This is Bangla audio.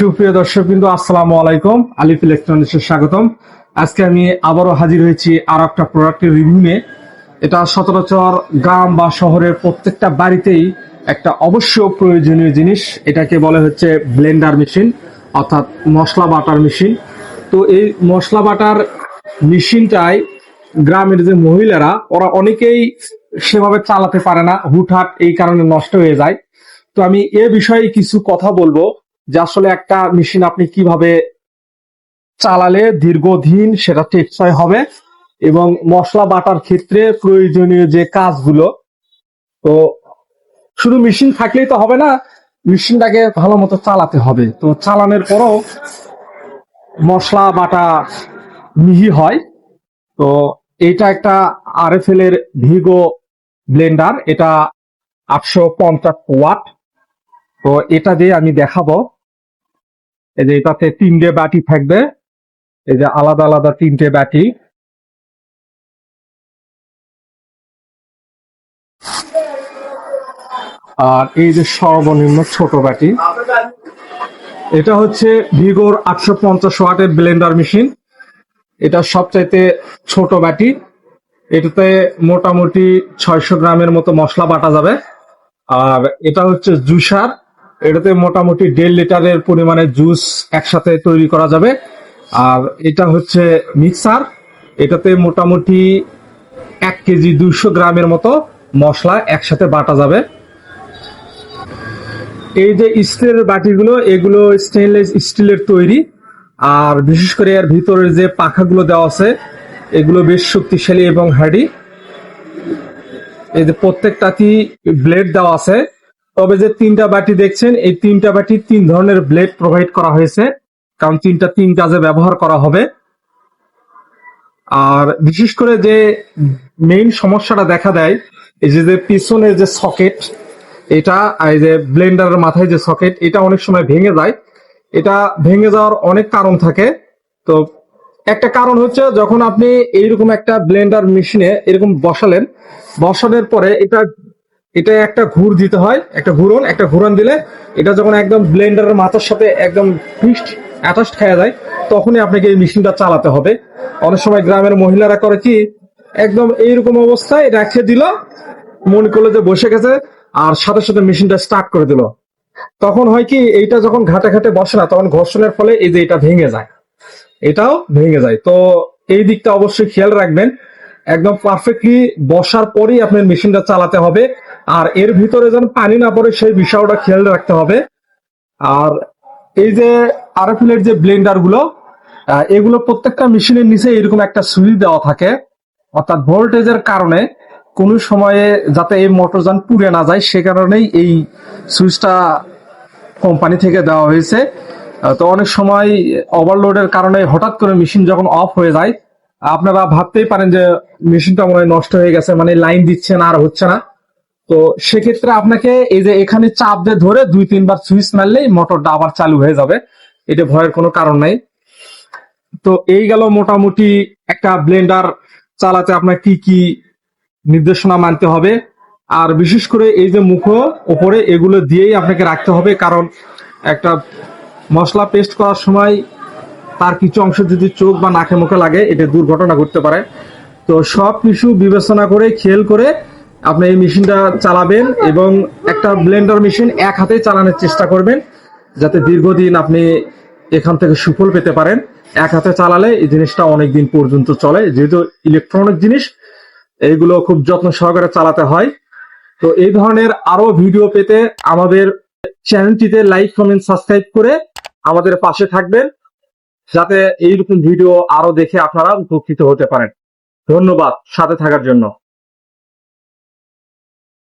সুপ্রিয় দর্শক বিন্দু, আসসালামু আলাইকুম। আলিফ ইলেকট্রনিক্সে স্বাগতম। আজকে আমি আবারও হাজির হয়েছি আর একটা প্রোডাক্টের রিভিউ নিয়ে। এটা সচরাচর গ্রাম বা শহরের প্রত্যেকটা বাড়িতেই একটা অবশ্য প্রয়োজনীয় জিনিস। এটাকে বলে হচ্ছে ব্লেন্ডার মেশিন, অর্থাৎ মশলা বাটার মেশিন। তো এই মশলা বাটার মেশিনটাই গ্রামের যে মহিলারা, ওরা অনেকেই সেভাবে চালাতে পারে না, হুটহাট এই কারণে নষ্ট হয়ে যায়। তো আমি এ বিষয়ে কিছু কথা বলবো যে আসলে একটা মেশিন আপনি কিভাবে চালালে দীর্ঘদিন সেটা টেকসই হবে এবং মশলা বাটার ক্ষেত্রে প্রয়োজনীয় যে কাজগুলো, তো শুধু মেশিন থাকলেই তো হবে না, মেশিনটাকে ভালো মতো চালাতে হবে। তো চালানোর পরও মশলা বাটা মিহি হয়। তো এটা একটা আরএফএল এর ভিগো ব্লেন্ডার, এটা 850 ওয়াট। তো এটা দিয়ে আমি দেখাবো। এই যে এটাতে 3টে বাটি থাকবে, এই যে আলাদা আলাদা 3টে বাটি। আর এই যে সর্বনিম্ন ছোট বাটি, এটা হচ্ছে ভিগোর 850 ওয়াটের ব্লেন্ডার মেশিন। এটা সবচাইতে ছোট বাটি। এটাতে মোটামুটি 600 গ্রামের মতো মশলা বাটা যাবে। আর এটা হচ্ছে জুসার, এটাতে মোটামুটি 1.5 লিটারের পরিমাণে জুস একসাথে তৈরি করা যাবে। আর এটা হচ্ছে মিক্সার, এটাতে মোটামুটি 1 কেজি 200 গ্রামের মতো মশলা একসাথে বাটা যাবে। এই যে স্টিলের বাটিগুলো, এগুলো স্টেনলেস স্টিলের তৈরি। আর বিশেষ করে এর ভিতরের যে পাখাগুলো দেওয়া আছে, এগুলো বেশ শক্তিশালী এবং হার্ডি। এই যে প্রত্যেকটাতেই ব্লেড দেওয়া আছে। তবে যে 3টা বাটি দেখছেন, এই 3টা বাটি 3 ধরনের ব্লেড প্রোভাইড করা হয়েছে, কারণ 3টা 3 কাজে ব্যবহার করা হবে। আর বিশেষ করে যে মেইন সমস্যাটা দেখা দেয়, এই যে পিছনের যে সকেট, এটা এই যে ব্লেন্ডারের মাথায় যে সকেট, এটা অনেক সময় ভেঙে যায়। এটা ভেঙে যাওয়ার অনেক কারণ থাকে। তো একটা কারণ হচ্ছে, যখন আপনি এইরকম একটা ব্লেন্ডার মেশিনে এরকম বসানোর পরে এটা এটা একটা ঘুর দিতে হয়, একটা ঘুরন দিলে এটা যখন একদম ব্লেন্ডারের মাথার সাথে একদম ফিক্সড অ্যাটাচড খেয়ে যায়, তখনই আপনাকে এই মেশিনটা চালাতে হবে। অনেক সময় গ্রামের মহিলারা করে কি, একদম এইরকম অবস্থায় রেখে দিল, মনে করলো যে বসে গেছে, আর সাথে সাথে মেশিনটা স্টার্ট করে দিল। তখন হয় কি, এইটা যখন ঘাটে ঘাটে বসে না, তখন ঘর্ষণের ফলে এই যে এটা ভেঙে যায়, এটাও ভেঙে যায়। তো এই দিকটা অবশ্যই খেয়াল রাখবেন। একদম পারফেক্টলি বসার পরেই আপনার মেশিনটা চালাতে হবে। আর এর ভিতরে যেন পানি না পড়ে সেই বিষয়টা খেয়াল রাখতে হবে। আর এই যে আরএফএল এর যে ব্লেন্ডার গুলো, এগুলো প্রত্যেকটা মেশিনের নিচে এরকম একটা সুইচ দেওয়া থাকে, অর্থাৎ ভোল্টেজের কারণে কোনো সময়ে যাতে এই মোটরযান পুড়ে না যায়, সে কারণেই এই সুইচটা কোম্পানি থেকে দেওয়া হয়েছে। তো অনেক সময় ওভারলোডের কারণে হঠাৎ করে মেশিন যখন অফ হয়ে যায়, আপনারা ভাবতেই পারেন যে মেশিনটা মনে হয় নষ্ট হয়ে গেছে, মানে লাইন দিচ্ছে না, আর হচ্ছে না। তো সেক্ষেত্রে আপনাকে এই যে এখানে চাপ দিয়ে ধরে 2-3 বার সুইচ মারলেই মোটরটা আবার চালু হয়ে যাবে। এটা ভয়ের কোনো কারণ নাই। তো এই গেল মোটামুটি একটা ব্লেন্ডার চালাতে আপনার কি কি নির্দেশনা মানতে হবে। আর বিশেষ করে এই যে মুখো ওপরে, এগুলো দিয়েই আপনাকে রাখতে হবে, কারণ একটা মশলা পেস্ট করার সময় তার কিছু অংশ যদি চোখ বা নাকে মুখে লাগে, এটা দুর্ঘটনা ঘটতে পারে। তো সব কিছু বিবেচনা করে, খেয়াল করে আপনি এই মেশিনটা চালাবেন, এবং একটা ব্লেন্ডার মেশিন এক হাতে চালানোর চেষ্টা করবেন, যাতে দীর্ঘদিন আপনি এখান থেকে সুফল পেতে পারেন। এক হাতে চালালে এই জিনিসটা অনেক দিন পর্যন্ত চলে, যেহেতু ইলেকট্রনিক জিনিস, এইগুলো খুব যত্ন সহকারে চালাতে হয়। তো এই ধরনের আরো ভিডিও পেতে আমাদের চ্যানেলটিতে লাইক, কমেন্ট, সাবস্ক্রাইব করে আমাদের পাশে থাকবেন, যাতে এইরকম ভিডিও আরো দেখে আপনারা উপকৃত হতে পারেন। ধন্যবাদ সাথে থাকার জন্য।